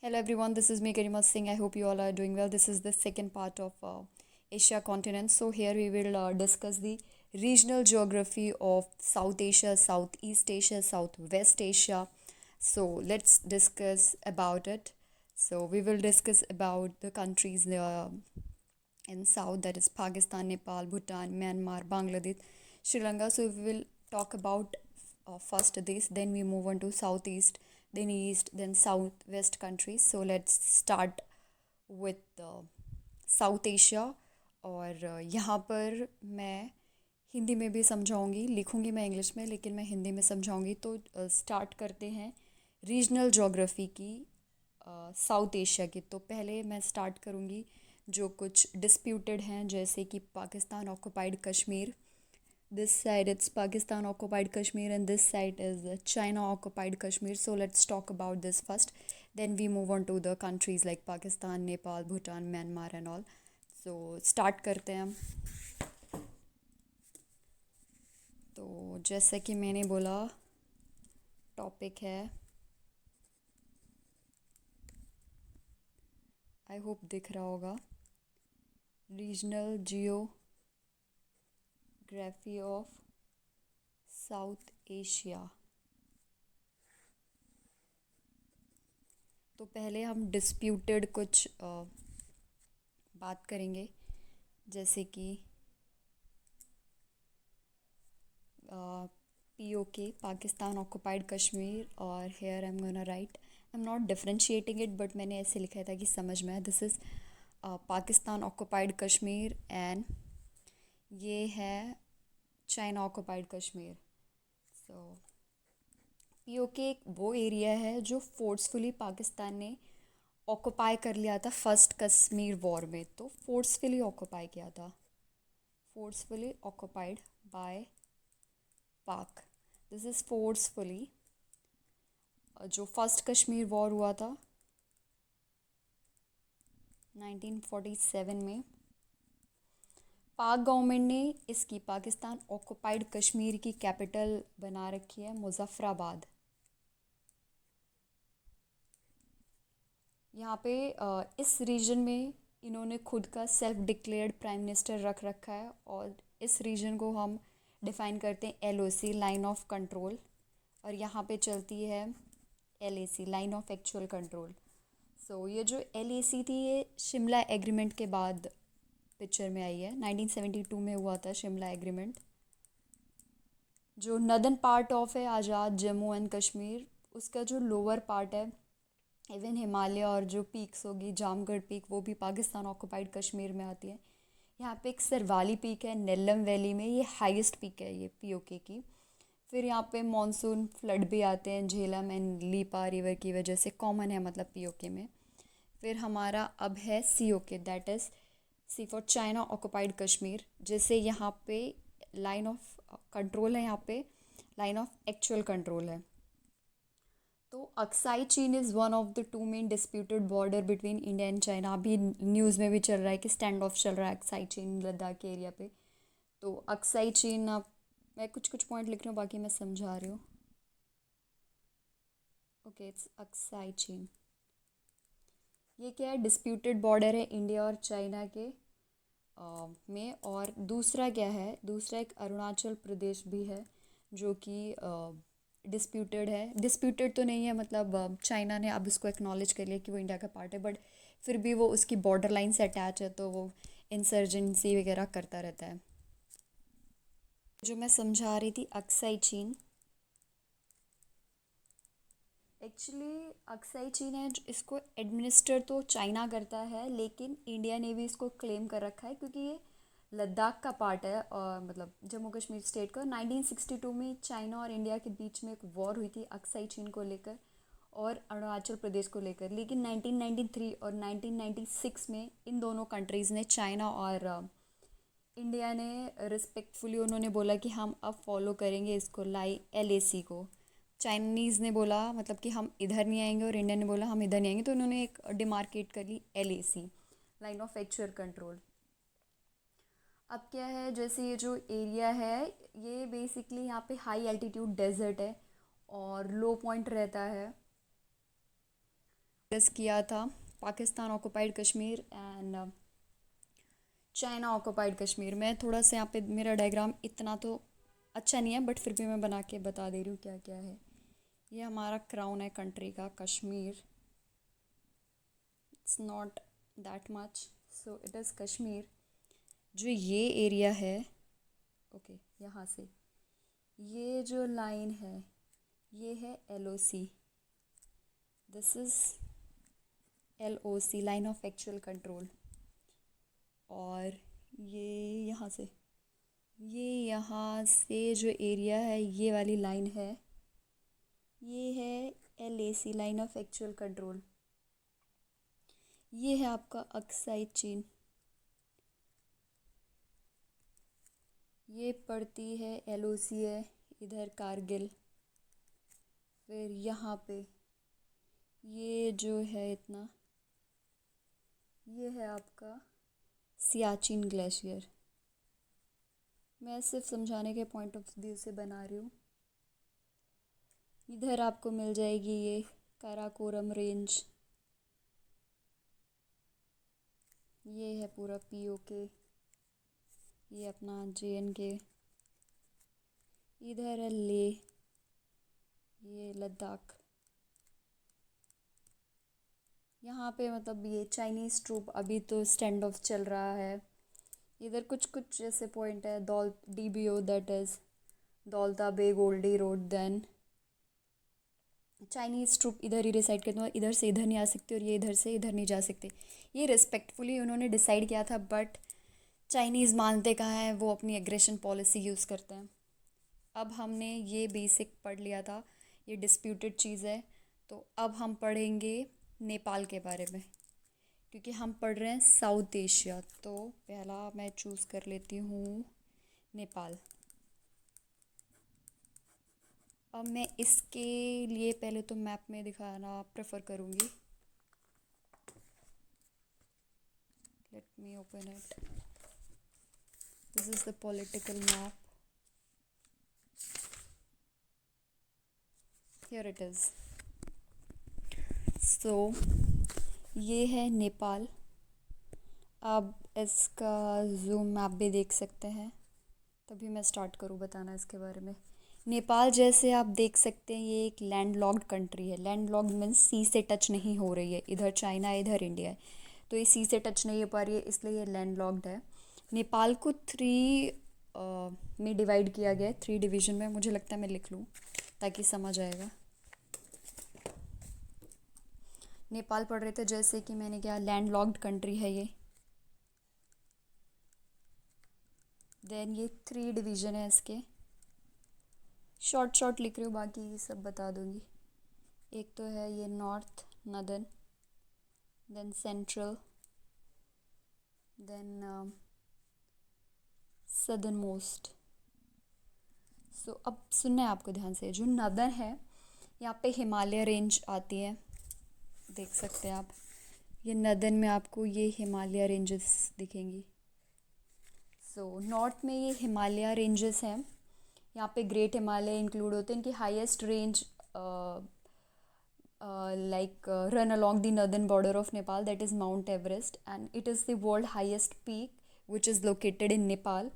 Hello everyone, this is me Garima Singh. I hope you all are doing well. This is the second part of Asia continent. So here we will discuss the regional geography of South Asia, Southeast Asia, Southwest Asia. So let's discuss about it. So we will discuss about the countries in South, that is Pakistan, Nepal, Bhutan, Myanmar, Bangladesh, Sri Lanka. So we will talk about first this, then we move on to Southeast, then East, then Southwest countries. So let's start with south Asia और यहाँ पर मैं हिंदी में भी समझाऊंगी, लिखूंगी मैं English में लेकिन मैं हिंदी में समझाऊंगी। तो स्टार्ट करते हैं रीजनल जोग्राफ़ी की साउथ एशिया की। तो पहले मैं स्टार्ट करूंगी जो कुछ डिस्प्यूटेड हैं, जैसे कि Pakistan occupied Kashmir. This side it's Pakistan occupied Kashmir and this side is China occupied Kashmir. So let's talk about this first. Then we move on to the countries like Pakistan, Nepal, Bhutan, Myanmar and all. So start करते हैं हम। तो जैसे कि मैंने बोला, topic है, I hope दिख रहा होगा, regional geography of south Asia. तो पहले हम डिस्प्यूटेड कुछ बात करेंगे, जैसे कि POK, पाकिस्तान ऑक्युपाइड कश्मीर। और here I am gonna right, I am not differentiating it but मैंने ऐसे लिखा था कि समझ में आए। This is Pakistan occupied Kashmir and ये है चाइना ऑक्युपाइड कश्मीर। सो POK एक वो एरिया है जो फोर्सफुली पाकिस्तान ने ऑक्युपाई कर लिया था फर्स्ट कश्मीर वॉर में। तो फोर्सफुली ऑक्युपाई किया था, फोर्सफुली ऑक्युपाइड बाय पाक। This is forcefully. जो फर्स्ट कश्मीर वॉर हुआ था 1947 में, पाक गवर्नमेंट ने इसकी पाकिस्तान ऑक्युपाइड कश्मीर की कैपिटल बना रखी है मुजफ्फराबाद। यहाँ पे इस रीजन में इन्होंने खुद का सेल्फ डिक्लेयर्ड प्राइम मिनिस्टर रख रखा है और इस रीजन को हम डिफ़ाइन करते हैं LOC, लाइन ऑफ कंट्रोल। और यहाँ पे चलती है LAC, line of actual control. So ये जो LAC थी ये शिमला एग्रीमेंट के बाद पिक्चर में आई है। 1972 में हुआ था शिमला एग्रीमेंट। जो नदर्न पार्ट ऑफ है आज़ाद जम्मू एंड कश्मीर, उसका जो लोअर पार्ट है, इवन हिमालय और जो पीक्स होगी जामगढ़ पीक, वो भी पाकिस्तान ऑक्युपाइड कश्मीर में आती है। यहाँ पे एक सरवाली पीक है नेल्लम वैली में, ये हाईएस्ट पीक है ये POK की। फिर यहाँ पे मॉनसून फ्लड भी आते हैं झेलम एंड लीपा रिवर की वजह से, कॉमन है मतलब POK में। फिर हमारा अब है COK, that is C for China occupied Kashmir. जैसे यहाँ पे लाइन ऑफ कंट्रोल है, यहाँ पे लाइन ऑफ एक्चुअल कंट्रोल है। तो अक्साई चीन is one of the two main disputed border between India and China. अभी न्यूज़ में भी चल रहा है कि स्टैंड ऑफ चल रहा है अक्साई चीन लद्दाख के एरिया पे। तो अक्साई चीन, अब मैं कुछ कुछ पॉइंट लिख रही हूँ, बाकी मैं समझा रही हूँ। ओके, इट्स अक्साई चीन। ये क्या है, डिस्प्यूटेड बॉर्डर है इंडिया और चाइना के में। और दूसरा क्या है, दूसरा एक अरुणाचल प्रदेश भी है जो कि डिस्प्यूटेड है। डिस्प्यूटेड तो नहीं है, मतलब चाइना ने अब इसको एक्नॉलेज कर लिया कि वो इंडिया का पार्ट है, बट फिर भी वो उसकी बॉर्डर लाइन से अटैच है, तो वो इंसर्जेंसी वगैरह करता रहता है। जो मैं समझा रही थी अक्साई चीन, एक्चुअली अक्साई चीन है, इसको एडमिनिस्टर तो चाइना करता है लेकिन इंडिया ने भी इसको क्लेम कर रखा है क्योंकि ये लद्दाख का पार्ट है, और मतलब जम्मू कश्मीर स्टेट का। 1962 में चाइना और इंडिया के बीच में एक वॉर हुई थी अक्साई चीन को लेकर और अरुणाचल प्रदेश को लेकर। लेकिन 1993 और 1996 में इन दोनों कंट्रीज़ ने, चाइना और इंडिया ने, रिस्पेक्टफुली उन्होंने बोला कि हम अब फॉलो करेंगे इसको, LAC को। चाइनीज़ ने बोला मतलब कि हम इधर नहीं आएंगे और इंडिया ने बोला हम इधर नहीं आएंगे, तो उन्होंने एक डिमार्केट कर ली LAC, line of actual control. अब क्या है, जैसे ये जो एरिया है ये बेसिकली यहाँ पे हाई एल्टीट्यूड डेजर्ट है और लो पॉइंट रहता है। डिस्कस किया था Pakistan occupied Kashmir and China occupied Kashmir. मैं थोड़ा सा यहाँ पे मेरा डायग्राम इतना तो अच्छा नहीं है बट फिर भी मैं बना के बता दे रही हूँ क्या क्या है। ये हमारा क्राउन है कंट्री का Kashmir. It's not that much, so it is Kashmir. जो ये एरिया है, ओके, यहाँ से ये जो लाइन है ये है LOC। This is LOC, line of actual control. और ये यहाँ से जो एरिया है ये वाली लाइन है, ये है LAC, line of actual control. ये है आपका अक्साई चीन, ये पड़ती है LOC है इधर कारगिल। फिर यहाँ पे ये जो है इतना, ये है आपका सियाचिन ग्लेशियर। मैं सिर्फ समझाने के पॉइंट ऑफ व्यू से बना रही हूँ। इधर आपको मिल जाएगी ये काराकोरम रेंज, ये है पूरा POK, ये अपना JNK। इधर है लेह, ये लद्दाख। यहाँ पे मतलब ये चाइनीज़ ट्रूप अभी तो स्टैंड ऑफ चल रहा है। इधर कुछ कुछ जैसे पॉइंट है, DBO, that is Daulat Beg Oldi road. Then Chinese troop इधर ही रिसाइड करते हैं, इधर से इधर नहीं आ सकते और ये इधर से इधर नहीं जा सकते। ये रिस्पेक्टफुली उन्होंने डिसाइड किया था बट चाइनीज़ मानते कहाँ हैं, वो अपनी एग्रेशन पॉलिसी यूज़ करते हैं। अब हमने ये बेसिक पढ़ लिया था, ये डिस्प्यूटेड चीज़ है। तो अब हम पढ़ेंगे नेपाल के बारे में, क्योंकि हम पढ़ रहे हैं साउथ एशिया। तो पहला मैं चूज़ कर लेती हूँ नेपाल। अब मैं इसके लिए पहले तो मैप में दिखाना प्रेफर करूँगी। Let me open it. This is the political map. Here it is. So ये है नेपाल। आप इसका जूम मैप भी देख सकते हैं। तभी मैं स्टार्ट करूँ बताना इसके बारे में। नेपाल जैसे आप देख सकते हैं ये एक लैंड लॉक्ड कंट्री है। लैंड लॉक्ड मीन्स सी से टच नहीं हो रही है। इधर चाइना है, इधर इंडिया है, तो ये सी से टच नहीं हो पा रही है, इसलिए ये लैंड लॉक्ड है। नेपाल को 3 में डिवाइड किया गया है, 3 डिवीज़न में। मुझे लगता है मैं लिख लूँ ताकि समझ आएगा। नेपाल पढ़ रहे थे जैसे कि मैंने क्या, लैंड लॉक्ड कंट्री है ये। देन ये 3 डिवीज़न है इसके। शॉर्ट लिख रही हूँ, बाकी सब बता दूँगी। एक तो है ये north northern, then central, then southernmost. So अब सुनना है आपको ध्यान से। जो नदर्न है यहाँ पे हिमालय रेंज आती है, देख सकते हैं आप। ये नदर्न में आपको ये हिमालय रेंजेस दिखेंगी। सो नॉर्थ में ये हिमालय रेंजेस हैं, यहाँ पे ग्रेट हिमालय इंक्लूड होते हैं। इनकी highest range run along the northern border of Nepal, that is Mount Everest, and it is the world highest peak which is located in Nepal.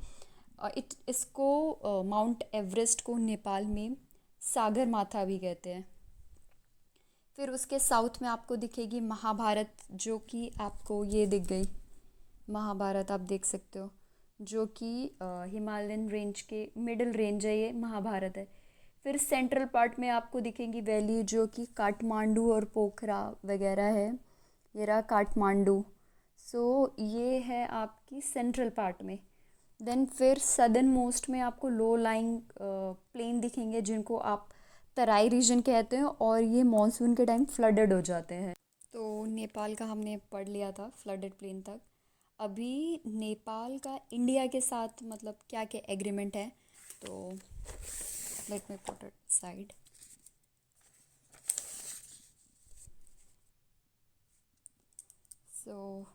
इसको माउंट एवरेस्ट को नेपाल में सागर माथा भी कहते हैं। फिर उसके साउथ में आपको दिखेगी महाभारत, जो कि आपको ये दिख गई महाभारत, आप देख सकते हो, जो कि हिमालयन रेंज के मिडिल रेंज है, ये महाभारत है। फिर सेंट्रल पार्ट में आपको दिखेंगी वैली, जो कि काठमांडू और पोखरा वगैरह है। ये रहा काठमांडू। सो ये है आपकी सेंट्रल पार्ट में। देन फिर सदर्न मोस्ट में आपको लो लाइंग प्लेन दिखेंगे, जिनको आप तराई रीजन कहते हैं, और ये मॉनसून के टाइम फ्लडेड हो जाते हैं। तो नेपाल का हमने पढ़ लिया था फ्लडेड प्लेन तक। अभी नेपाल का इंडिया के साथ मतलब क्या क्या एग्रीमेंट है, तो let me put it side. So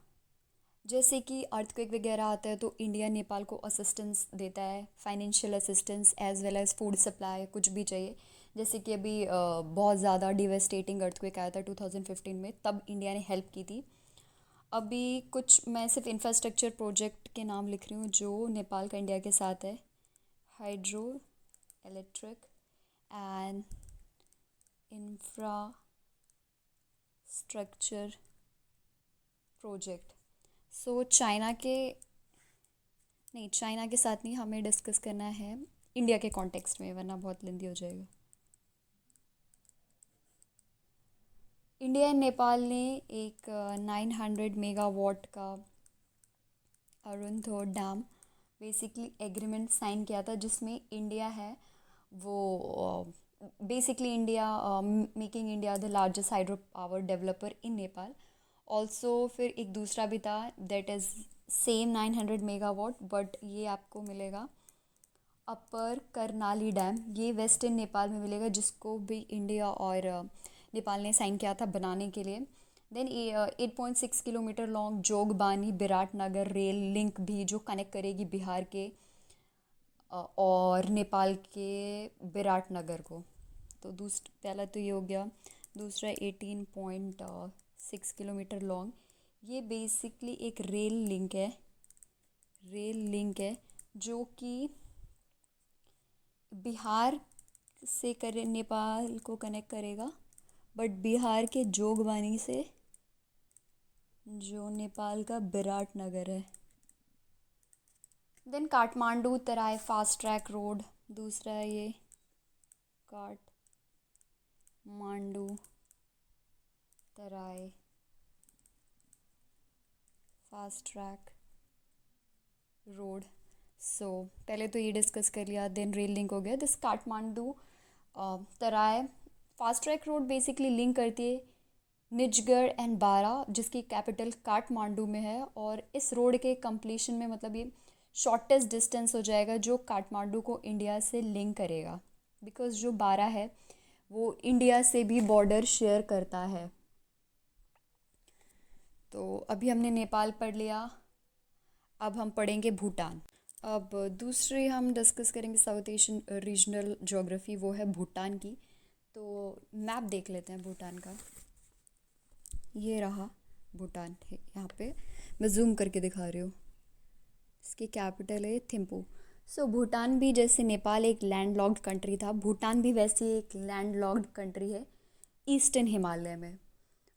जैसे कि अर्थक्वेक वगैरह आता है तो इंडिया नेपाल को असिस्टेंस देता है, financial assistance as well as food supply, कुछ भी चाहिए। जैसे कि अभी बहुत ज़्यादा डिवेस्टेटिंग अर्थक्वेक आया था 2015 में, तब इंडिया ने हेल्प की थी। अभी कुछ मैं सिर्फ इंफ्रास्ट्रक्चर प्रोजेक्ट के नाम लिख रही हूँ जो नेपाल का इंडिया के साथ है। Hydro electric and infrastructure project. So China के नहीं, चाइना के साथ नहीं, हमें डिस्कस करना है इंडिया के कॉन्टेक्स्ट में, वरना बहुत लेंदी हो जाएगा। इंडिया एंड नेपाल ने एक 900 मेगावाट का अरुणधर डैम बेसिकली एग्रीमेंट साइन किया था, जिसमें इंडिया है वो basically India making India the largest hydro power developer in Nepal. Also फिर एक दूसरा भी था that is same 900 megawatt, but ये आपको मिलेगा अपर करनाली डैम, ये वेस्टर्न नेपाल में मिलेगा, जिसको भी इंडिया और नेपाल ने साइन किया था बनाने के लिए। Then 8.6 kilometre long Jogbani Biratnagar rail link भी, जो कनेक्ट करेगी बिहार के और नेपाल के विराटनगर को। तो पहला तो ये हो गया। दूसरा 18.6 किलोमीटर लॉन्ग, ये बेसिकली एक रेल लिंक है जो कि बिहार से करे नेपाल को कनेक्ट करेगा, बट बिहार के जोगबानी से जो नेपाल का विराटनगर है। देन काठमांडू तराई फास्ट ट्रैक रोड, दूसरा है ये काठमांडू तराई फास्ट ट्रैक रोड। सो पहले तो ये डिस्कस कर लिया, देन रेल लिंक हो गया। This Kathmandu Terai fast track road basically link करती है निजगढ़ एंड बारा, जिसकी कैपिटल काठमांडू में है। और इस रोड के कंप्लीशन में मतलब ये शॉर्टेस्ट डिस्टेंस हो जाएगा जो काठमांडू को इंडिया से लिंक करेगा, बिकॉज़ जो बारा है वो इंडिया से भी बॉर्डर शेयर करता है। तो अभी हमने नेपाल पढ़ लिया, अब हम पढ़ेंगे भूटान। अब दूसरी हम डिस्कस करेंगे साउथ एशियन रीजनल ज्योग्राफी, वो है भूटान की। तो मैप देख लेते हैं भूटान का। ये रहा भूटान है, यहाँ पे मैं जूम करके दिखा रही हूँ। इसकी कैपिटल है थिम्पू। सो भूटान भी जैसे नेपाल एक लैंडलॉक्ड कंट्री था, भूटान भी वैसे एक लैंडलॉक्ड कंट्री है ईस्टर्न हिमालय में।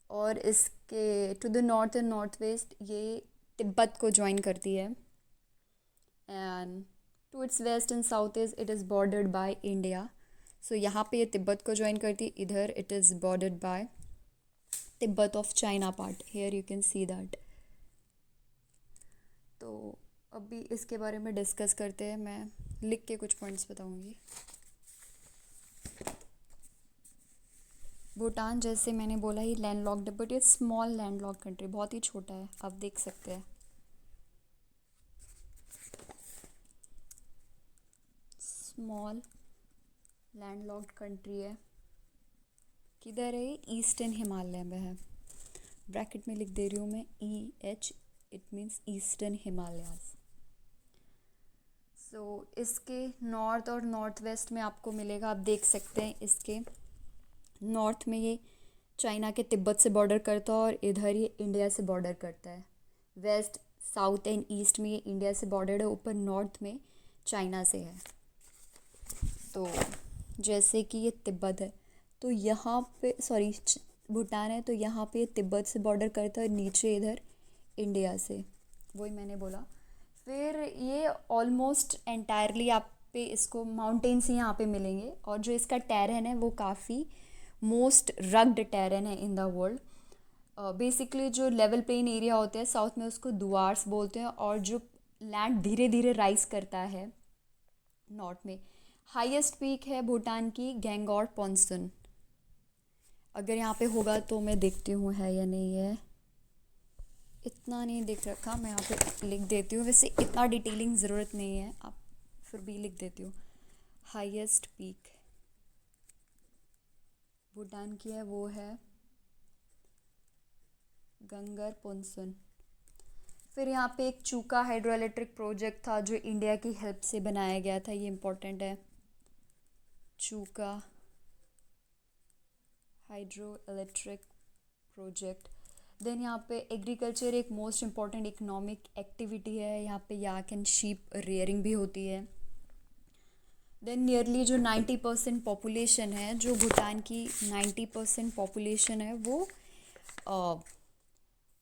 और इसके to the north and north west ये तिब्बत को ज्वाइन करती है, and to its west and south it is bordered by India. So यहाँ पे ये तिब्बत को ज्वाइन करती है, इधर it is bordered by Tibet of China part, here you can see that. तो अभी इसके बारे में डिस्कस करते हैं, मैं लिख के कुछ पॉइंट्स बताऊंगी। भूटान जैसे मैंने बोला ही लैंडलॉक्ड, बट ये स्मॉल लैंडलॉक्ड कंट्री, बहुत ही छोटा है, आप देख सकते हैं। स्मॉल लैंडलॉक्ड कंट्री है। किधर है? ईस्टर्न हिमालय में है। ब्रैकेट में लिख दे रही हूँ मैं EH, it means eastern Himalayas. So इसके नॉर्थ और नॉर्थ वेस्ट में आपको मिलेगा, आप देख सकते हैं इसके नॉर्थ में ये चाइना के तिब्बत से बॉर्डर करता है और इधर ये इंडिया से बॉर्डर करता है। वेस्ट साउथ एंड ईस्ट में ये इंडिया से बॉर्डर है, ऊपर नॉर्थ में चाइना से है। तो जैसे कि ये तिब्बत है तो यहाँ पे भूटान है, तो यहाँ पे तिब्बत से बॉर्डर करता है, नीचे इधर इंडिया से, वही मैंने बोला। फिर ये ऑलमोस्ट एंटायरली आप पे इसको माउंटेन्स ही यहाँ पे मिलेंगे, और जो इसका टेरेन है वो काफ़ी मोस्ट रग्ड टेरेन है इन द वर्ल्ड। बेसिकली जो लेवल प्लेन एरिया होते हैं साउथ में उसको दुआर्स बोलते हैं, और जो लैंड धीरे धीरे राइज करता है नॉर्थ में। हाईएस्ट पीक है भूटान की गैंगॉर पॉन्सन। अगर यहाँ पे होगा तो मैं देखती हूँ है या नहीं है, इतना नहीं दिख रखा, मैं यहाँ पे लिख देती हूँ। वैसे इतना डिटेलिंग ज़रूरत नहीं है, आप फिर भी लिख देती हूँ। हाईएस्ट पीक भूटान की है वो है गंगर पुनसन। फिर यहाँ पे एक चूका हाइड्रो इलेक्ट्रिक प्रोजेक्ट था जो इंडिया की हेल्प से बनाया गया था, ये इम्पोर्टेंट है। चूका हाइड्रो इलेक्ट्रिक प्रोजेक्ट। देन यहाँ पे एग्रीकल्चर एक मोस्ट इम्पॉर्टेंट इकोनॉमिक एक्टिविटी है, यहाँ पे याक एंड शीप रेयरिंग भी होती है। देन नियरली जो 90% पॉपुलेशन है, जो भूटान की 90% पॉपुलेशन है, वो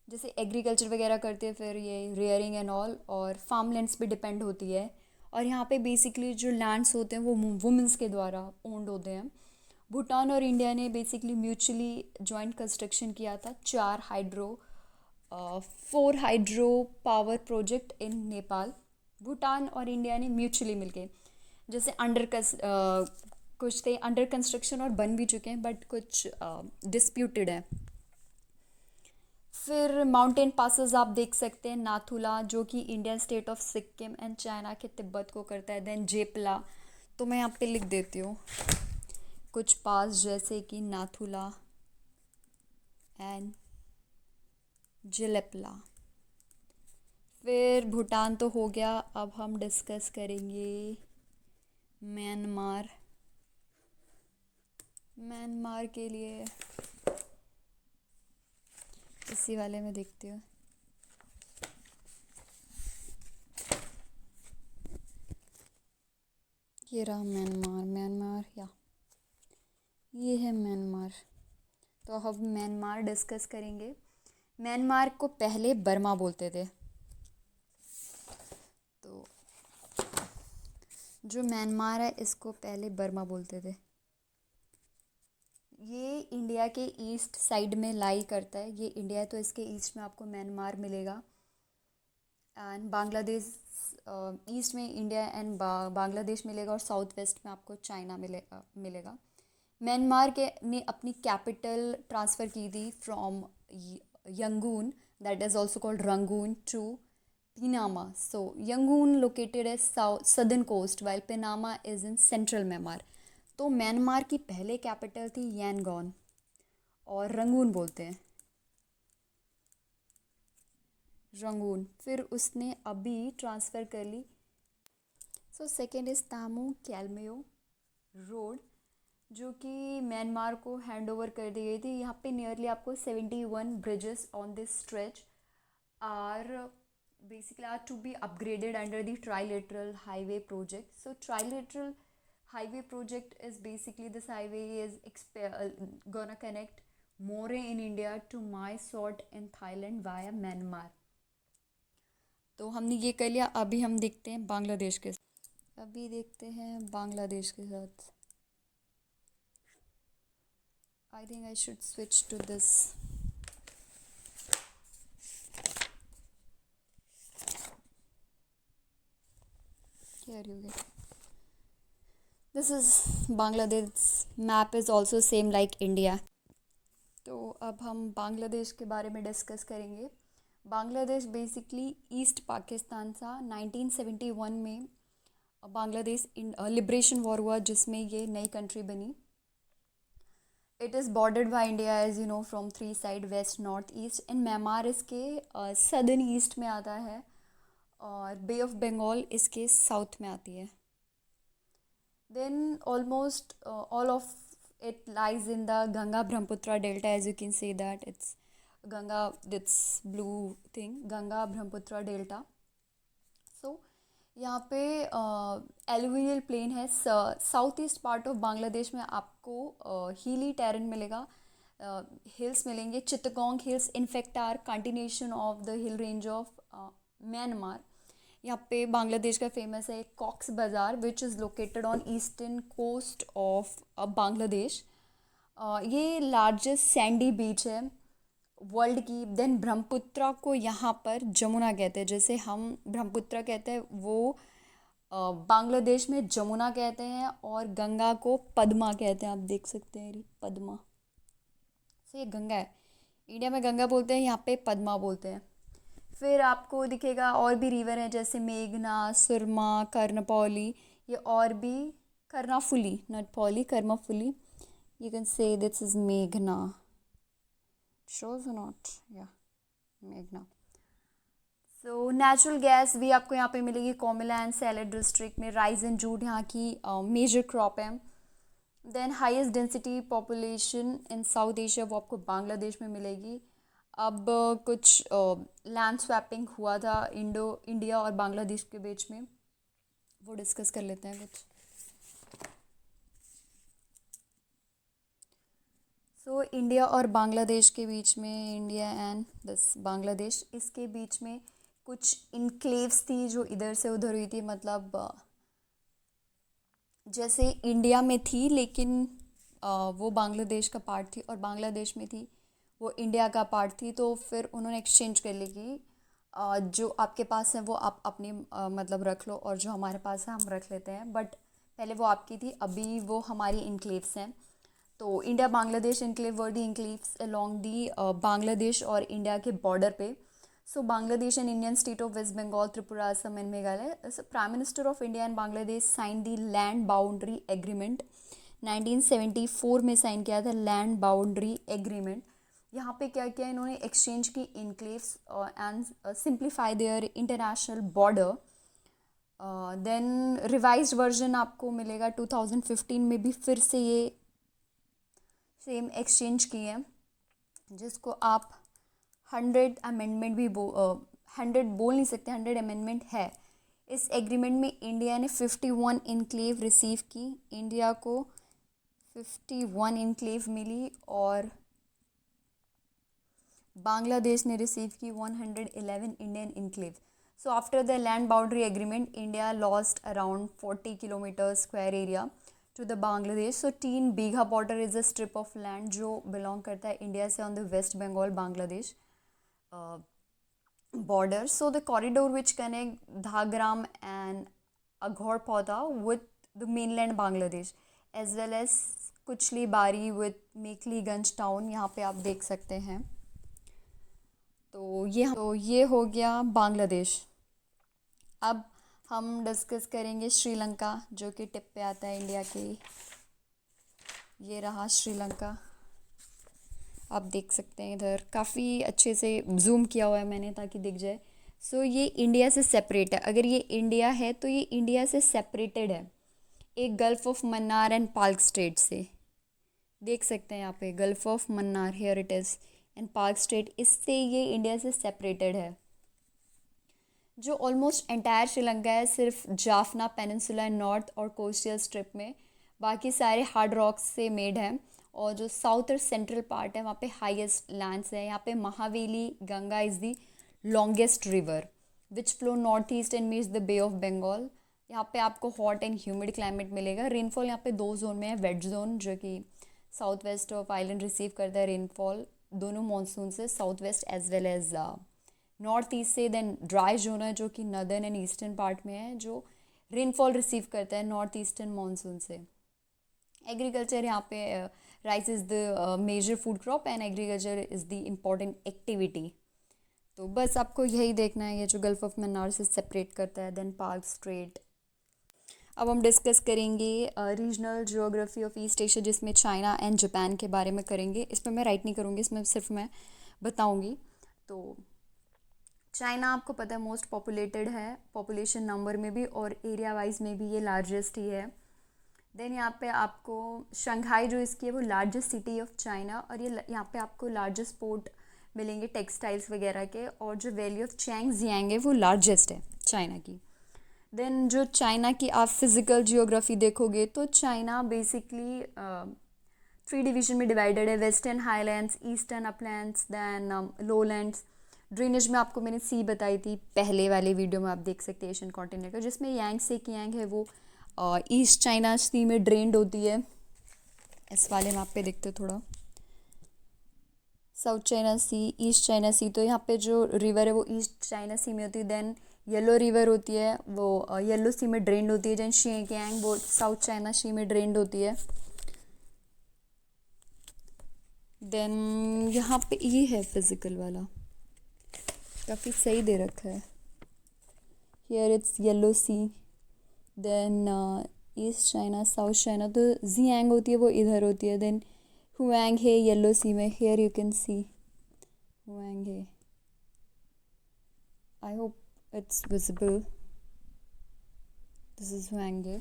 जैसे एग्रीकल्चर वगैरह करते हैं, फिर ये रेयरिंग एंड ऑल, और फार्म लैंड्स पे डिपेंड होती है। और यहाँ पे बेसिकली जो लैंड्स होते हैं वो वुमेंस के द्वारा ओन्ड होते हैं। भूटान और इंडिया ने बेसिकली म्यूचुअली जॉइंट कंस्ट्रक्शन किया था 4 hydro power project in Nepal. Bhutan और इंडिया ने म्यूचुअली मिलके, जैसे कुछ थे अंडर कंस्ट्रक्शन और बन भी चुके हैं, बट कुछ डिस्प्यूटेड है। फिर माउंटेन पासेस आप देख सकते हैं, नाथुला जो कि Indian state of Sikkim and China के तिब्बत को करता है। देन जेपला, तो मैं यहाँ पे लिख देती हूँ कुछ पास, जैसे कि नाथुला एंड जेलेपला। फिर भूटान तो हो गया, अब हम डिस्कस करेंगे म्यांमार। म्यांमार के लिए इसी वाले में देखते हो। ये रहा म्यांमार या ये है म्यांमार। तो अब म्यांमार डिस्कस करेंगे। म्यांमार को पहले बर्मा बोलते थे। तो जो म्यांमार है इसको पहले बर्मा बोलते थे। ये इंडिया के ईस्ट साइड में लाई करता है। ये इंडिया है तो इसके ईस्ट में आपको म्यांमार मिलेगा। एंड बांग्लादेश, ईस्ट में इंडिया एंड बांग्लादेश मिलेगा, और साउथ वेस्ट में आपको चाइना मिलेगा। म्यांमार के ने अपनी कैपिटल ट्रांसफ़र की थी from Yangon, that is also called Rangoon, to Pyinmana. So Yangon located है southern coast, while Pyinmana is in central Myanmar. तो म्यांमार की पहले कैपिटल थी यांगॉन, और रंगून बोलते हैं, रंगून। फिर उसने अभी ट्रांसफ़र कर ली। So second is Tamu Kalemyo road, जो कि म्यांमार को हैंड ओवर कर दी गई थी। यहाँ पे नियरली आपको 71 bridges on this stretch are to be upgraded under the trilateral highway project. So trilateral highway project is basically, this highway is gonna connect More in India to Mysore in Thailand via Myanmar। तो हमने ये कर लिया। अभी हम देखते हैं बांग्लादेश के साथ। I think I should switch to this। Here you go। This is Bangladesh map is also same like India। तो अब हम बांग्लादेश के बारे में डिस्कस करेंगे। बांग्लादेश बेसिकली ईस्ट पाकिस्तान था। 1971 में बांग्लादेश लिबरेशन वॉर हुआ, जिसमें ये नई कंट्री बनी। It is bordered by India, as you know, from 3 side, west, north, east. And Myanmar इसके सदर्न ईस्ट में आता है, और बे ऑफ बंगाल इसके साउथ में आती है। Then almost all of it lies in the Ganga Brahmaputra delta, as you can see that it's Ganga, this blue thing, Ganga Brahmaputra delta। So यहाँ पे एलुवियल प्लेन है। South east part of Bangladesh में आपको hilly terrain मिलेगा, hills मिलेंगे। Chittagong hills in fact are continuation of the hill range of Myanmar. यहाँ पे बांग्लादेश का फेमस है Cox's Bazar, which is located on eastern coast of Bangladesh. ये लार्जेस्ट सैंडी बीच है वर्ल्ड की। देन ब्रह्मपुत्रा को यहाँ पर जमुना कहते हैं, जैसे हम ब्रह्मपुत्रा कहते हैं, वो बांग्लादेश में जमुना कहते हैं, और गंगा को पद्मा कहते हैं। आप देख सकते हैं पद्मा, सो ये गंगा है। इंडिया में गंगा बोलते हैं, यहाँ पे पद्मा बोलते हैं। फिर आपको दिखेगा और भी रिवर हैं, जैसे मेघना, सुरमा, कर्णपौली, ये और भी कर्णाफुली, नॉट पौली, Karnaphuli. You can say this is मेघना, शोज नॉट, या मेघना। सो नेचुरल गैस भी आपको यहाँ पे मिलेगी। कोमिला एंड सैलेट डिस्ट्रिक्ट में राइस एंड जूट यहाँ की मेजर क्रॉप है। Then highest density population in South Asia वो आपको बांग्लादेश में मिलेगी। अब कुछ लैंड स्वैपिंग हुआ था इंडिया और बांग्लादेश के बीच में, वो डिस्कस कर लेते हैं कुछ। सो इंडिया और बांग्लादेश के बीच में, इंडिया एंड दिस बांग्लादेश, इसके बीच में कुछ इनक्लेव्स थी जो इधर से उधर हुई थी, मतलब जैसे इंडिया में थी लेकिन वो बांग्लादेश का पार्ट थी, और बांग्लादेश में थी वो इंडिया का पार्ट थी। तो फिर उन्होंने एक्सचेंज कर ली कि जो आपके पास है वो आप अपनी मतलब रख लो, और जो हमारे पास है हम रख लेते हैं। बट पहले वो आपकी थी, अभी वो हमारी इनक्लेव्स हैं। तो India Bangladesh enclave were the enclaves along the Bangladesh और इंडिया के बॉर्डर पे। So Bangladesh and Indian state of West Bengal, Tripura, Assam and Meghalaya. So Prime Minister of India and Bangladesh signed the land boundary agreement 1974 में sign किया था land boundary agreement. यहाँ पे क्या किया इन्होंने, एक्सचेंज की enclaves and simplify their international border. Then revised version आपको मिलेगा 2015 में भी, फिर से ये सेम एक्सचेंज किए हैं, जिसको आप 100 अमेंडमेंट भी 100 बोल नहीं सकते, 100 अमेंडमेंट है। इस एग्रीमेंट में इंडिया ने 51 इनक्लेव रिसीव की, इंडिया को 51 इनक्लेव मिली, और बांग्लादेश ने रिसीव की 111 Indian enclave. So after the land boundary agreement India lost around 40 kilometre square area to the Bangladesh. So 3 bigha border is a strip of land जो बिलोंग करता है इंडिया से on the West Bengal Bangladesh border. So the corridor which connect Dhagram and Aghorpauta with the mainland Bangladesh as well as कुचली बारी with Mekhliganj town, यहाँ पे आप देख सकते हैं। तो ये हो गया बांग्लादेश। अब हम डिस्कस करेंगे श्रीलंका, जो कि टिप पे आता है इंडिया के। ये रहा श्रीलंका, आप देख सकते हैं, इधर काफ़ी अच्छे से जूम किया हुआ है मैंने ताकि दिख जाए। सो ये इंडिया से सेपरेट है, अगर ये इंडिया है तो ये इंडिया से सेपरेटेड है एक Gulf of Mannar and Palk Strait से। देख सकते हैं यहाँ पे Gulf of Mannar, here it is, and Palk Strait, इससे ये इंडिया से सेपरेटेड है। जो ऑलमोस्ट एंटायर श्रीलंका है सिर्फ जाफना पेनिनसुला नॉर्थ और कोस्टल स्ट्रिप में, बाकी सारे हार्ड रॉक्स से मेड हैं। और जो साउथ और सेंट्रल पार्ट है वहाँ पे हाईएस्ट लैंड्स है। यहाँ पे Mahaweli Ganga is the longest river which flow north east and meets the Bay of Bengal. यहाँ पे आपको हॉट एंड ह्यूमिड क्लाइमेट मिलेगा। रेनफॉल यहाँ पे 2 जोन में है, वेट जोन जो कि south west of island receive करता है रेनफॉल दोनों मानसून से, south west as well as north east से। देन ड्राई जोन है जो कि नदर्न एंड ईस्टर्न पार्ट में है, जो रेनफॉल रिसीव करता है नॉर्थ ईस्टर्न मानसून से। एग्रीकल्चर यहाँ पे rice is the major food crop and agriculture is the important activity. तो बस आपको यही देखना है, ये जो गल्फ ऑफ मन्नार से सेपरेट करता है। Then Palk Strait. अब हम डिस्कस करेंगे regional geography of East Asia, जिसमें चाइना एंड जापान के बारे में करेंगे। इसमें मैं राइट नहीं करूँगी, इसमें सिर्फ मैं बताऊँगी। तो चाइना आपको पता है मोस्ट पॉपुलेटेड है, पॉपुलेशन नंबर में भी और एरिया वाइज में भी ये लार्जेस्ट ही है। देन यहाँ पे आपको शंघाई जो इसकी है वो लार्जेस्ट सिटी ऑफ चाइना, और ये यहाँ पे आपको लार्जेस्ट पोर्ट मिलेंगे टेक्सटाइल्स वगैरह के, और जो वैली ऑफ चैंग जियांग है वो लार्जेस्ट है चाइना की। देन जो चाइना की आप फिज़िकल जियोग्राफी देखोगे तो चाइना बेसिकली 3 डिवीजन में डिवाइडेड है, western highlands, eastern uplands, then lowlands. Drainage में आपको मैंने सी बताई थी पहले वाले वीडियो में, आप देख सकते हैं एशियन कॉन्टिनेंट का, जिसमें यांग से कियांग है वो ईस्ट चाइना सी में ड्रेन्ड होती है। इस वाले मैप पे देखते थोड़ा, साउथ चाइना सी, ईस्ट चाइना सी, तो यहाँ पे जो रिवर है वो ईस्ट चाइना सी में होती है। देन येलो रिवर होती है वो येलो सी में ड्रेन्ड होती है। देन शियांग वो साउथ चाइना सी में ड्रेन्ड होती है। देन यहाँ पे ये है फिजिकल वाला, काफ़ी सही दे रखा है। Here it's Yellow Sea, then East China, South China, तो जियांग होती है वो इधर होती है। देन हुआंग है येलो सी में, here you can see Huang है। I hope it's visible. This is Hwanghae.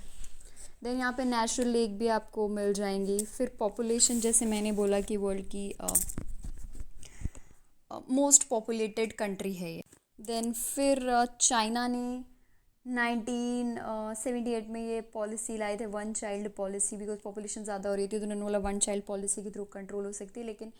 Then यहाँ पे नेचुरल लेक भी आपको मिल जाएंगी। फिर पॉपुलेशन, जैसे मैंने बोला कि वर्ल्ड की मोस्ट पॉपुलेटेड कंट्री है ये। देन फिर चाइना ने 1978 में ये पॉलिसी लाए थे, one child policy, because population ज़्यादा हो रही थी तो उन्होंने बोला वन चाइल्ड पॉलिसी के थ्रू कंट्रोल हो सकती है। लेकिन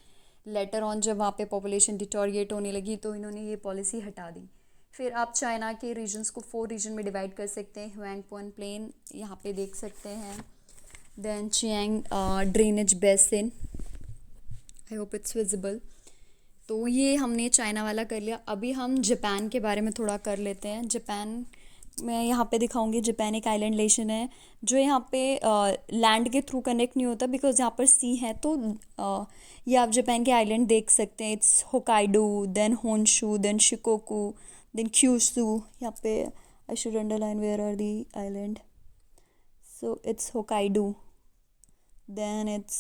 लेटर ऑन जब वहाँ पे पॉपुलेशन डिटोरिएट होने लगी तो इन्होंने ये पॉलिसी हटा दी। फिर आप चाइना के रीजन्स को 4 रीजन में डिवाइड कर सकते हैं। ह्वेंगपुन प्लेन यहाँ पे देख सकते हैं, then Chiang drainage basin, I hope it's visible. तो ये हमने चाइना वाला कर लिया। अभी हम जापान के बारे में थोड़ा कर लेते हैं। जापान मैं यहाँ पे दिखाऊंगी। जापान एक आइलैंड नेशन है जो यहाँ पे लैंड के थ्रू कनेक्ट नहीं होता बिकॉज यहाँ पर सी है। तो ये आप जापान के आइलैंड देख सकते हैं। It's Hokkaido, then Honshu, then Shikoku, then Kyushu. यहाँ पे I should underline where are the island. So it's Hokkaido, then it's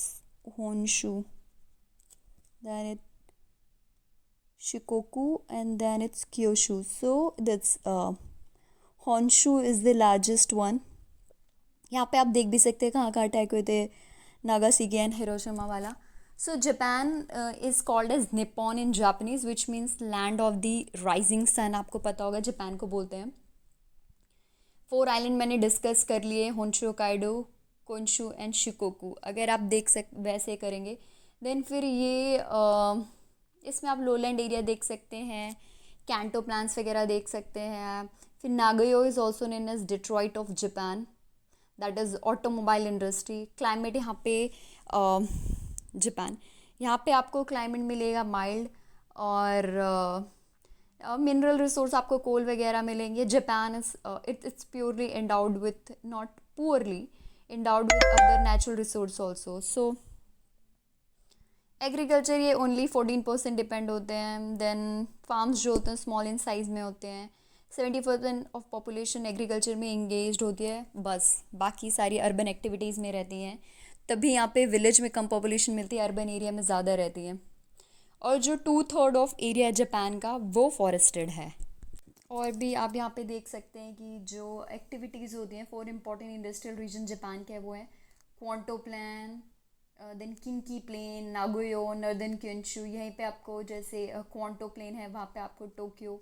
Honshu, then it's Shikoku, and then it's Kyushu. So that's Honshu is the largest one. यहाँ पे आप देख भी सकते हैं कहाँ कहाँ अटैक हुए थे, नागासाकी एंड हिरोशिमा वाला। So Japan is called as Nippon in Japanese which means land of the rising sun. आपको पता होगा जापान को बोलते हैं। 4 आइलैंड मैंने डिस्कस कर लिए, होन्शू, होकाइडो, कोन्शू एंड शिकोकू। अगर आप वैसे करेंगे देन फिर ये इसमें आप लोलैंड एरिया देख सकते हैं, कैंटो प्लान्स वगैरह देख सकते हैं। फिर Nagoya is also known as Detroit of Japan, that is automobile industry. Climate यहाँ पे जापान, यहाँ पे आपको क्लाइमेट मिलेगा माइल्ड, और मिनरल रिसोर्स आपको कोल वगैरह मिलेंगे। Japan is it's purely endowed with, not poorly endowed with other natural resource also. So agriculture ये ओनली 14% डिपेंड होते हैं। देन फार्म्स जो होते हैं स्मॉल इन साइज़ में होते हैं। 70% ऑफ पॉपुलेशन एग्रीकल्चर में इंगेज्ड होती है, बस बाकी सारी अर्बन एक्टिविटीज़ में रहती हैं। तभी यहाँ पे विलेज में कम पॉपुलेशन मिलती है, अर्बन एरिया में ज़्यादा रहती है। और जो 2/3 ऑफ एरिया जापान का वो फॉरेस्टेड है। और भी आप यहाँ पे देख सकते हैं कि जो एक्टिविटीज़ होती हैं, 4 इम्पॉर्टेंट इंडस्ट्रियल रीजन जापान के वो हैं, Kanto plain, then Kinki plain, Nagoya, northern Kyushu. यहीं पे आपको जैसे क्वांटो प्लेन है वहाँ पे आपको टोक्यो,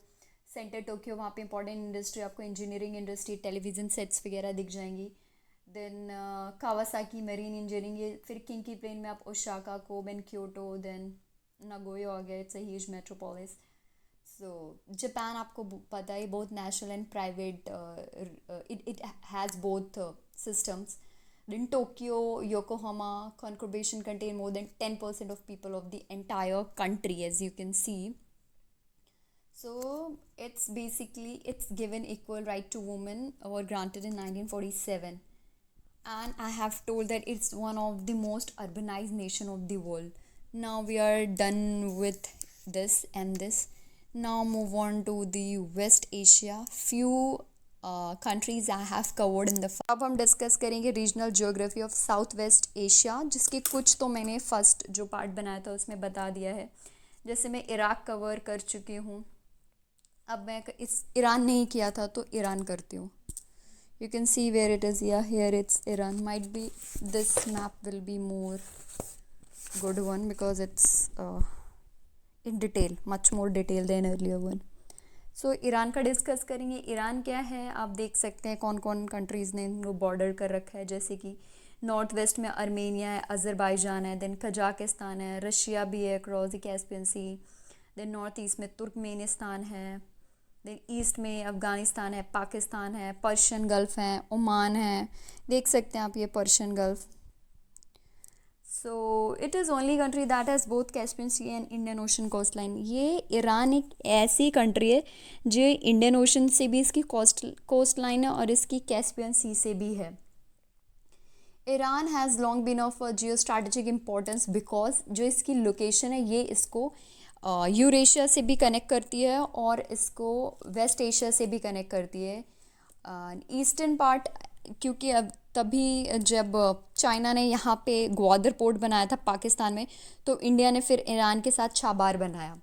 सेंटर टोक्यो, वहाँ पे इंपॉर्टेंट इंडस्ट्री, आपको इंजीनियरिंग इंडस्ट्री, टेलीविज़न सेट्स वगैरह दिख जाएंगी। Then Kawasaki marine engineering. ये फिर किंकी प्लेन में आप Osaka, Kobe and Kyoto, then Nagoya आ गया, it's a huge metropolis. So Japan आपको पता है बहुत national and private, it has both systems. Then Tokyo, Yokohama conurbation contain more than 10% of people of the entire country, as you can see. So it's basically, it's given equal right to women, were granted in 1947, and I have told that it's one of the most urbanized nation of the world. Now we are done with this and this. Now move on to the West Asia. Few countries I have covered in the. अब हम discuss करेंगे regional geography of south west Asia, जिसके कुछ तो मैंने first जो part बनाया था उसमें बता दिया है। जैसे मैं इराक कवर कर चुकी हूँ, अब मैं इस ईरान नहीं किया था तो ईरान करती हूँ। You can see where it is, या here it's Iran. Might be this map will be more good one because it's in detail, much more detail than earlier one. So Iran का discuss करेंगे। Iran क्या है आप देख सकते हैं, कौन कौन कंट्रीज़ ने इनको बॉर्डर कर रखा है। जैसे कि नॉर्थ वेस्ट में अर्मेनिया है, अज़रबाईजान है, देन कजाकिस्तान है, रशिया भी है across the Caspian Sea. Then north east में तुर्कमेनिस्तान है, देन ईस्ट में अफ़गानिस्तान है, पाकिस्तान है, पर्शियन गल्फ़ है, ओमान है, देख सकते हैं आप ये Persian Gulf. So it is only country that has both Caspian Sea and Indian Ocean coast line. ये ईरान एक ऐसी कंट्री है जो इंडियन ओशन से भी इसकी कोस्ट लाइन है और इसकी कैस्पियन सी से भी है। Iran has long been of geo strategic importance because जो इसकी लोकेशन है ये इसको यूरेशिया से भी कनेक्ट करती है और इसको वेस्ट एशिया से भी कनेक्ट करती है। ईस्टर्न पार्ट, क्योंकि अब तभी जब चाइना ने यहाँ पे ग्वादर पोर्ट बनाया था पाकिस्तान में, तो इंडिया ने फिर ईरान के साथ छाबार बनाया।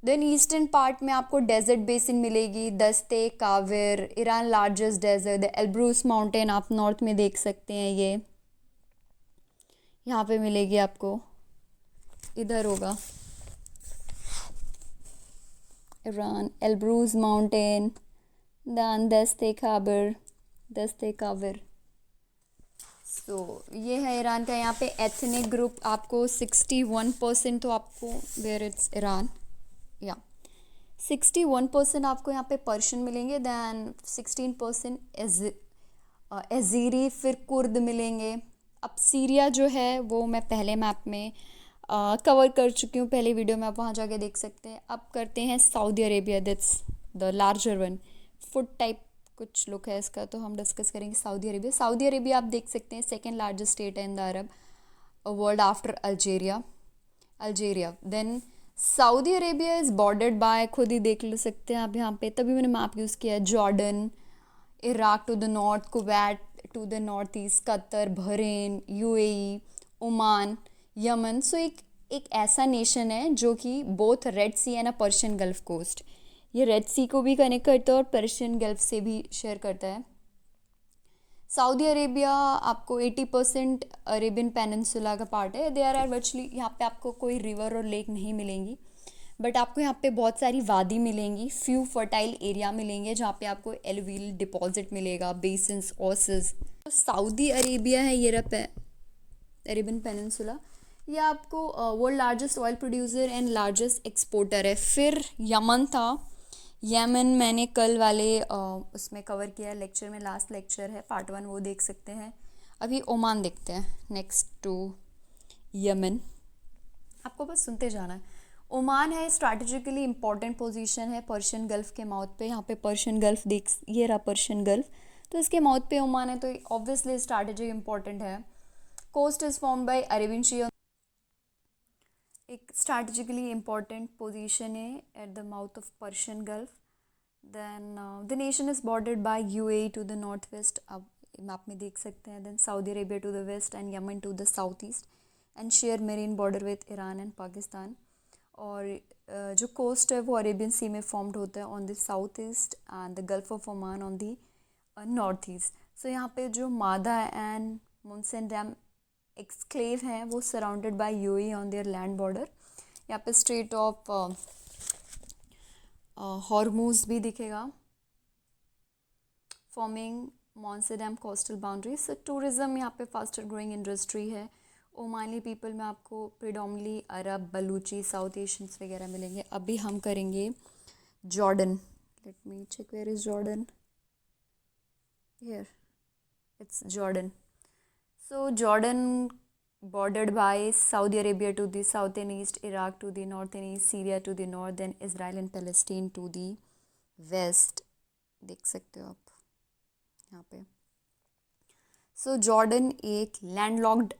देन ईस्टर्न पार्ट में आपको डेजर्ट बेसिन मिलेगी, Dashte Kavir, Iran largest desert, the Elburz mountain आप नॉर्थ में देख सकते हैं, ये यहाँ पे मिलेगी आपको, इधर होगा ईरान एल्ब्रूस माउंटेन, दैन दस्ते काविर। सो ये है ईरान का। यहाँ पे एथनिक ग्रुप आपको 61% तो आपको वेयर इट्स ईरान, या 61% आपको यहाँ पे पर्शियन मिलेंगे, दैन 16% एजीरी, फिर कुर्द मिलेंगे। अब सीरिया जो है वो मैं पहले मैप में कवर कर चुकी हूँ, पहले वीडियो में, आप वहाँ जाके देख सकते हैं। अब करते हैं Saudi Arabia, that's the larger one, food type कुछ लुक है इसका, तो हम डिस्कस करेंगे सऊदी अरेबिया। सऊदी अरेबिया आप देख सकते हैं सेकेंड लार्जेस्ट स्टेट है in the Arab world after Algeria. Then Saudi Arabia is bordered by, खुद ही देख ले सकते हैं आप यहाँ पे, तभी मैंने मैप यूज़ किया है, Jordan, Iraq to the north, Kuwait to the north east, Qatar, Bahrain, UAE, Oman, Yemen. So एक ऐसा नेशन है जो कि both Red Sea and a Persian Gulf coast, ये रेड सी को भी कनेक्ट करता है और पर्शियन गल्फ से भी शेयर करता है। सऊदी अरेबिया आपको 80% अरेबियन पेनिनसुला का पार्ट है। देयर आर वर्चुअली, यहाँ पे आपको कोई रिवर और लेक नहीं मिलेंगी, बट आपको यहाँ पे बहुत सारी वादी मिलेंगी, फ्यू फर्टाइल एरिया मिलेंगे जहाँ पे आपको एलुवियल डिपॉजिट मिलेगा, बेसिन्स, ओसेस। तो सऊदी अरेबिया है ये रहा अरेबियन पेनिनसुला, ये आपको world largest oil producer and largest exporter है। फिर यमन था, यमन मैंने कल वाले उसमें कवर किया है लेक्चर में, लास्ट लेक्चर है पार्ट 1, वो देख सकते हैं। अभी ओमान देखते हैं नेक्स्ट टू यमन, आपको बस सुनते जाना है। ओमान है स्ट्रैटेजिकली इंपॉर्टेंट पोजीशन है पर्शियन गल्फ के माउथ पे, यहाँ पे पर्शियन गल्फ देख, ये रहा पर्शियन गल्फ, तो इसके माउथ पे ओमान है, तो ऑब्वियसली स्ट्रैटेजिक इंपॉर्टेंट है। Coast is formed by Arabian Sea, एक स्ट्रैटेजिकली इंपॉर्टेंट पोजीशन है at the mouth of Persian Gulf. Then the nation is bordered by UAE to the north west, आप map में देख सकते हैं। Then Saudi Arabia to the west and Yemen to the south east, and share marine border with Iran and Pakistan. और जो coast है वो Arabian सी में फॉर्म्ड होता है on the south east and the Gulf of Oman on the north east. So यहाँ पे जो मादा एंड मुनसन डैम एक्सक्लेव हैं वो surrounded by UAE on their land border. यहाँ पे स्ट्रेट ऑफ हॉर्मूज भी दिखेगा, forming Musandam coastal boundary. So tourism यहाँ पे फास्टर ग्रोइंग इंडस्ट्री है। ओमानी पीपल में आपको predominantly Arab, Baluchi, South Asians वगैरह मिलेंगे। अभी हम करेंगे Jordan, let me check where is Jordan, here it's Jordan. So Jordan bordered by Saudi Arabia to the south and east, Iraq to the north and east, Syria to the north, then Israel and Palestine to the west, देख सकते हो आप यहाँ पे। So Jordan एक landlocked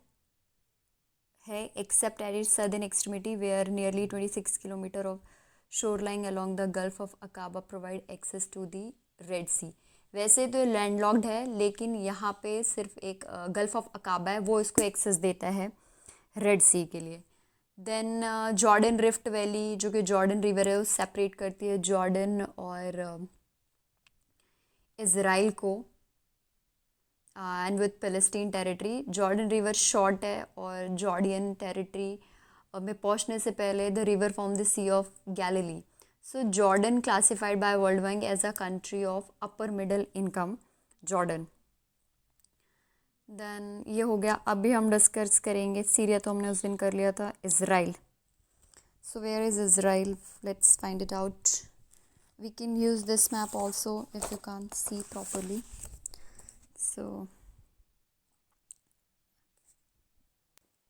है except at its southern extremity where nearly 26 kilometer of shoreline along the Gulf of Aqaba provide access to the Red Sea। वैसे तो लैंडलॉक्ड है लेकिन यहाँ पे सिर्फ एक गल्फ ऑफ अकाबा है, वो इसको एक्सेस देता है रेड सी के लिए। देन जॉर्डन रिफ्ट वैली जो कि जॉर्डन रिवर है, वो सेपरेट करती है जॉर्डन और इज़राइल को and with Palestine territory. Jordan river short है और जॉर्डियन टेरिटरी में पहुँचने से पहले the river from the Sea of Galilee. So Jordan classified by World Bank as a country of upper middle income, Jordan। Then ये हो गया। अभी हम डिस्कस करेंगे सीरिया, तो हमने उस दिन कर लिया था। Israel, so where is Israel? Let's find it out. We can use this map also if you can't see properly.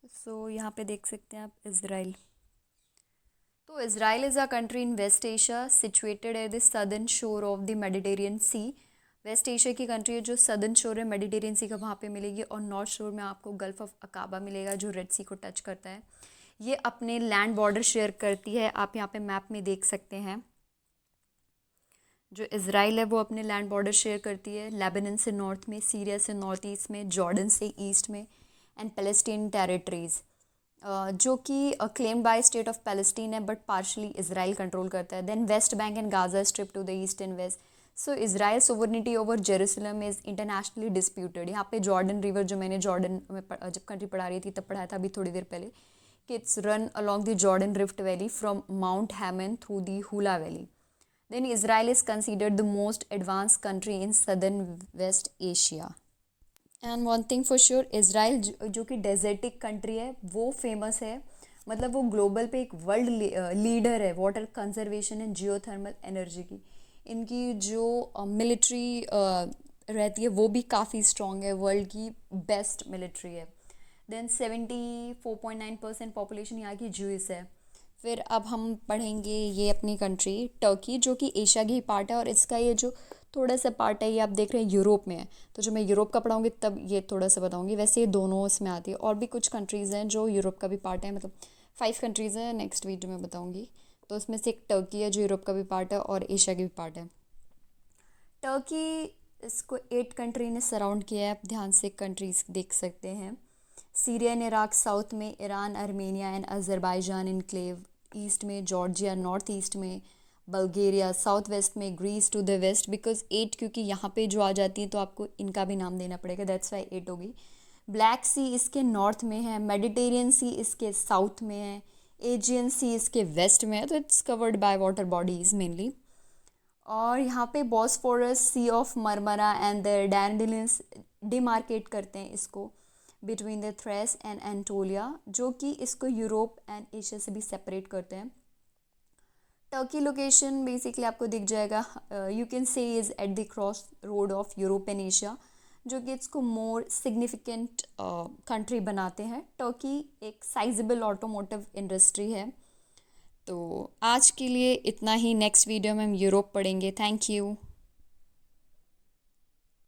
So यहाँ पे देख सकते हैं आप इज़राइल। तो Israel is a country in West Asia situated at the southern shore of the Mediterranean Sea. West Asia की country है जो सदर्न शोर है मेडिटेरियन सी का, वहाँ पे मिलेगी। और नॉर्थ शोर में आपको गल्फ ऑफ अकाबा मिलेगा जो रेड सी को टच करता है। ये अपने लैंड बॉर्डर शेयर करती है, आप यहाँ पे मैप में देख सकते हैं। जो इज़राइल है वो अपने लैंड बॉर्डर शेयर करती है लेबनान से नॉर्थ में, सीरिया से नॉर्थ ईस्ट में, जॉर्डन से ईस्ट में, एंड पैलेस्टीन टेरिटरीज़ जो कि claimed by state of Palestine है बट पार्शली इसराइल कंट्रोल करता है। Then West Bank and Gaza Strip to the east and west. So Israel sovereignty over Jerusalem is internationally disputed. यहाँ पे Jordan river, जो मैंने Jordan में जब country पढ़ा रही थी तब पढ़ाया था अभी थोड़ी देर पहले, कि it's run along the Jordan Rift Valley from Mount Hermon through the Hula Valley. Then Israel is considered the most advance country in southern West Asia. And one thing for sure, Israel जो कि desertic country है वो famous है, मतलब वो global पे एक world leader है water conservation and geothermal energy की। इनकी जो मिलिट्री रहती है वो भी काफ़ी स्ट्रॉन्ग है, वर्ल्ड की बेस्ट मिलिट्री है। देन 74.9% पॉपुलेशन यहाँ की ज्यूइश है। फिर अब हम पढ़ेंगे ये अपनी कंट्री टर्की, जो कि एशिया की ही पार्ट है, और इसका ये जो थोड़ा सा पार्ट है ये आप देख रहे हैं यूरोप में है। तो जो मैं यूरोप का पढ़ाऊँगी तब ये थोड़ा सा बताऊँगी, वैसे ये दोनों इसमें आती है। और भी कुछ कंट्रीज़ हैं जो यूरोप का भी पार्ट है, मतलब 5 कंट्रीज़ हैं, नेक्स्ट वीडियो में बताऊँगी। तो उसमें से एक टर्की है जो यूरोप का भी पार्ट है और एशिया की भी पार्ट है। टर्की, इसको 8 कंट्री ने सराउंड किया है, आप ध्यान से कंट्रीज देख सकते हैं। सीरिया एंड इराक साउथ में, Iran, Armenia and Azerbaijan enclave east में, जॉर्जिया नॉर्थ ईस्ट में, बल्गेरिया साउथ वेस्ट में, Greece to the west. Because 8 क्योंकि यहाँ पे जो आ जाती है तो आपको इनका भी नाम देना पड़ेगा, दैट्स वाई 8 होगी। ब्लैक सी इसके नॉर्थ में है, मेडिटेरियन सी इसके साउथ में है, एजियन सी इसके वेस्ट में है, तो it's covered by water bodies mainly. और यहाँ पे Bosphorus, sea of Marmara and the dandelions demarcate करते हैं इसको between the Thrace and Anatolia, जो कि इसको यूरोप एंड एशिया से भी सेपरेट करते हैं। टर्की लोकेशन बेसिकली आपको दिख जाएगा, यू कैन से is at the cross road of Europe and Asia, जो कि इसको मोर सिग्निफिकेंट कंट्री बनाते हैं। टर्की एक साइजेबल ऑटोमोटिव इंडस्ट्री है। तो आज के लिए इतना ही, नेक्स्ट वीडियो में हम यूरोप पढ़ेंगे। Thank you.